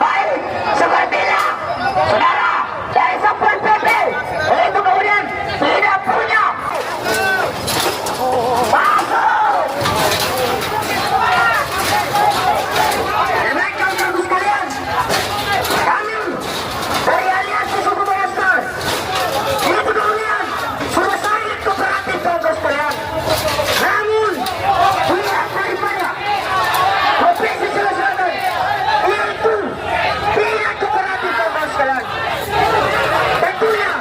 Baik, sepertinya saudara dari Satpol PP itu kemudian tidak punya masuk. Baikkan kamu sekalian, kami dari Aliansi Suku Bangsa itu kemudian sudah sangat kooperatif kamu sekalian. Namun pihak daripada Provinsi Sulawesi Selatan itu tidak kooperatif kamu sekalian. Tentunya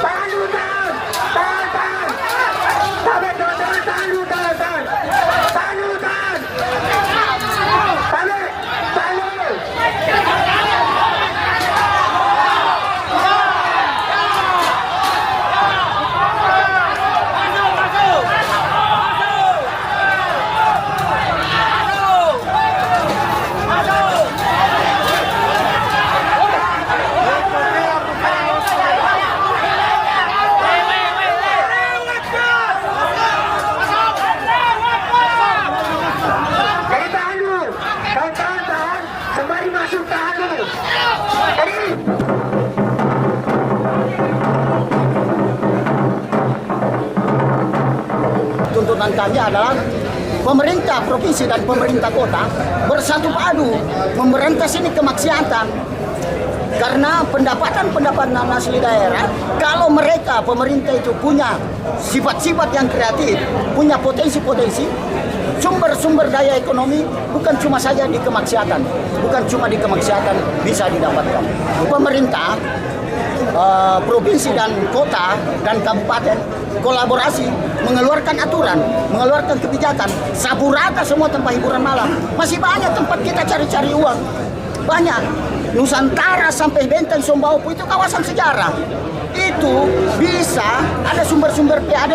tahan dulu, tahan dulu, tahan dulu. Jadi tahan dulu, tahan, sembari masuk tahan dulu. Jadi tuntutan kami adalah pemerintah provinsi dan pemerintah kota bersatu padu memberantas ini kemaksiatan. Karena pendapatan asli daerah, kalau mereka pemerintah itu punya sifat-sifat yang kreatif, punya potensi-potensi, sumber-sumber daya ekonomi bukan cuma saja di kemaksiatan, bukan cuma di kemaksiatan bisa didapatkan. Pemerintah provinsi dan kota dan kabupaten kolaborasi mengeluarkan aturan, mengeluarkan kebijakan, sapu rata semua tempat hiburan malam. Masih banyak tempat kita cari-cari uang, banyak. Nusantara sampai Benteng Sombaupu itu kawasan sejarah. Itu bisa ada sumber-sumber PAD,